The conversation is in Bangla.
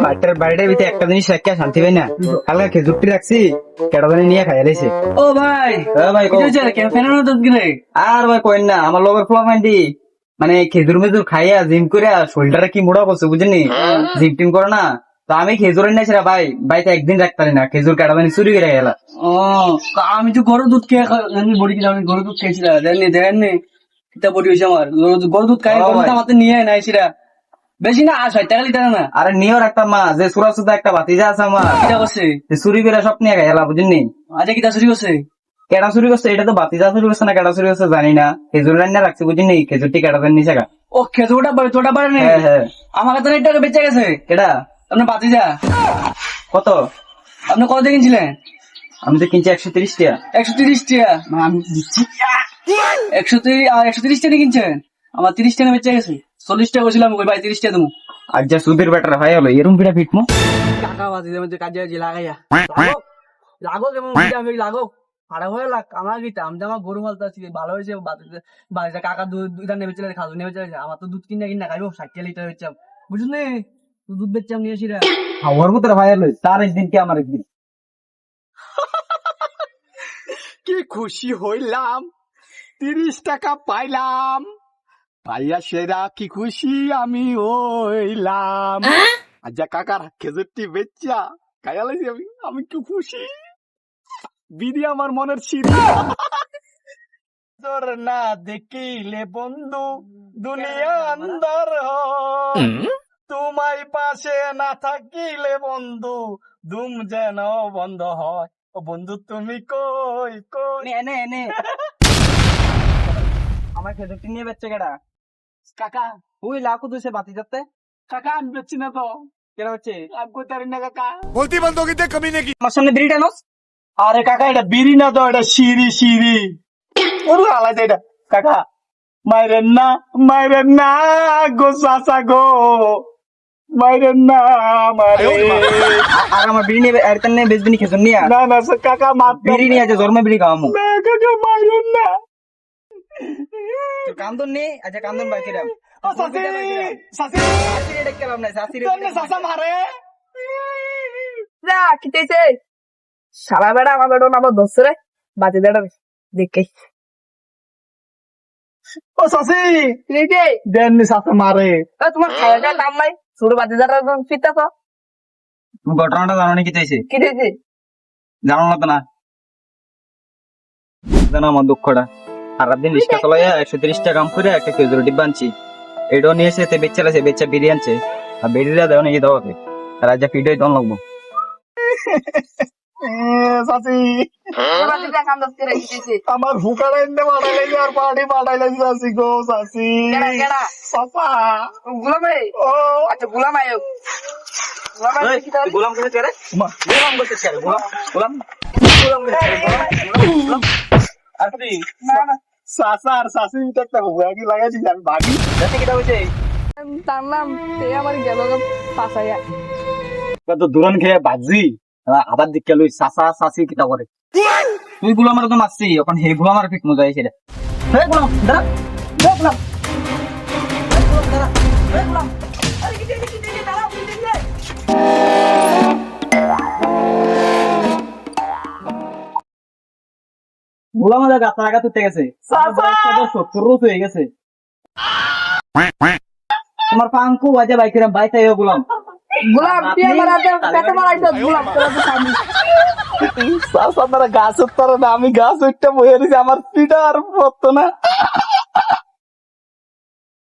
মাঠের বাড়িটার ভিতরে একটা জিনিস রাখিয়া শান্তি পাই না, হালকা খেজুরটি রাখছি কেটা জানি নিয়ে খাইয়া দিয়েছে। ও ভাই, হ্যাঁ ভাই, কি হয়েছে? কেন ফেরানো তো গিরে? আর ভাই কইন না, আমার লগের ফোলা মাইন্ডি মানে খেজুর মেজুর খাইয়া জিম করে শরীরটা কি মোড়া করছে বুঝলি, জিম টিম করে না। তো আমি খেজুর নিয়েছি ভাই, বাইতে একদিন রাখতে পারি না, খেজুর কাটা জানি চুরি করে গেলা। ও, আমি তো গরুর দুধ খেয়ে বডি কিনা, আমি গরুর দুধ খেয়েছিলাম, দেখেননি কিতা বডি হয়েছে আমার। গরুর দুধ খাই, ও গরুর ভাই। দুধ আমার নিয়ে নাইছিরা বেশি না, 60 টাকা লিটার না। আরে নিয়েও রাখতাম মা, যে সুরা সুদা একটা বাতিজা আছে আমার, কিটা করছে? যে চুরি করে সব নিয়ে গেলা বুঝলি। আচ্ছা, কিটা চুরি করছে? কেটা চুরি করছে এটা তো বাতিজা চুরি করছে না কেটা চুরি করছে জানি না, খেজুর রান্না রাখছি বুঝলি, খেজুরটি কেটা জানি নিচে গা। ও, খেজুরটা বাড়ি তোটা বাড়ি নেই। হ্যাঁ হ্যাঁ। আমার কাছে টাকা বেঁচে গেছে। কেটা আপনার বাতি যা, কত? আপনি কত দিয়ে কিনছিলেন? আমি তো কিনছি 130 টাকা। 130 টাকা আমি দিচ্ছি। 130 টাকা কিনছেন, আমার 30 টাকা বেঁচে গেছে। 40 টাকা বলছিলাম, ওই ভাই 30 টাকা দেবো। আর যা সুদের ব্যাটার হয় হলো এরম পিঠা ফিটমো। টাকা বাতি দেবেন কাজে লাগাইয়া লাগো কেমন আমি লাগো ভাড়া হয়ে লাগ আমার গিয়ে আমি আমার গরু মালতে আছি ভালো হয়েছে। বাড়িতে কাকা দুধ নেবে চলে খাজু নেবে চলে, আমার তো দুধ কিনে কিনা খাইবো 60 লিটার বেচাম বুঝলি, দুধ বেচাম নিয়ে আসি রে। ওর ভিতরে হয় হলো তার একদিন কি আমার একদিন। কি খুশি হইলাম, 30 টাকা পাইলাম, পাইয়া সেরা কি খুশি আমি হইলাম। আচ্ছা কাকার খেজুরটি বেচা খাইয়ালাইছি আমি, আমি কি খুশি। বিধি আমার মনের সিঁড়ি। তোর না দেখিলে বন্ধু দুনিয়া আন্দার হয়, তোমায় পাশে না থাকিলে বন্ধু দুম যেন বন্ধ হয়। ও বন্ধু তুমি কই কই। এনে এনে আমার খেজুরটি নিয়ে বেচছে কেডা? কাকা ওই লাখো দুইছে বাতি যাতে। কাকা আমি বেচছি না তো, কেডা হচ্ছে? আমি কই তারি না কাকা। बोलती बंदों की ते कमी नहीं की। আমার সামনে বিড়িটা নস। আরে কাকা এটা বিড়ি না তো, এটা সিঁড়ি সিঁড়ি। ওরে আলাদা এটা কাকা, মাইরেন না গো চাচা গো, মাইরেন না মারে। আর আমার বিড়ি নিয়ে আর তেনে বেচবিনি খেজুর নিয়ে। না না কাকা মাত বিড়ি নিয়ে আছে জন্মে বিড়ি খাওয়ামু। না কাকা মাইরেন না। কান্দন নেই, আচ্ছা কান্দন বাকি রাম। ও সাসি সাসি শাশুড়ি ডেকেলাম না, শাশুড়ি তোমরা চাচা মারে। যা কিতেছে সারা বেড়া আমার বেড়ো নাম দোসরে বাতি দেড় দেখে ও সাসি কিনেছে দেন চাচা মারে। তোমার খাওয়াটা দাম নাই ছোট বাতি দেড় ফিরতা তো ঘটনাটা জানো নাকি চাইছে? কিনেছে জানো না তো না, জানো আমার দুঃখটা। সারাদিন রিক্সা চালাইয়া 130 টাকা কাম করে একটা খেজুর ডিব্বা আনছি, এটাও নিয়ে এসে বেচা লাগছে, বেচা বিড়ি আনছে। আর বিড়িটা দেও নাকি দাও আর আজ পিঠে দন লাগবো। সাসি বাতিটা কাম দস্তে রেখেছে আমার হুকারা এনে বাড়াইলে আর পার্টি বাড়াইলে সাসি গো সাসি। কেডা কেডা চাচা গুলাম রে ও আচ্ছা গুলাম আয়ো গুলাম আয়ো কি তাহলে গোলাম করতে রে, গোলাম করতে রে, গোলাম গোলাম গোলাম গোলাম। আর কি না না চাচা আর সাসি এটা একটা হুকা কি লাগাই দিছি আমি ভাবি। দেখতে কি হইছে? তার নাম তে আমার গেল পাসাইয়া কত দুরন খেয়ে বাজি আবার দিকে লই চাচা চাচি কিটা করে। তুই গোলামার তো মারছি, এখন হে গোলামার ঠিক মজা আইছে রে। হে গোলাম দাঁড়া, হে গোলাম, হে গোলাম দাঁড়া, হে গোলাম। আরে কিতেছে দাঁড়াও কিতেছে গোলাম আমাদের গাছ লাগা তুলতে গেছে, 70 রোজ হয়ে গেছে। তোমার পাঙ্কু বাজে বাইকের বাইতে গোলাম। গুলাম তুই আমার হাতে পেটে মারাইছ গুলাম তোরা তো সামনে চাচা তারা গাছ উঠতে না, আমি গাছ উঠতে বয়ে রয়েছি, আমার পিঠা আর পড়তো না।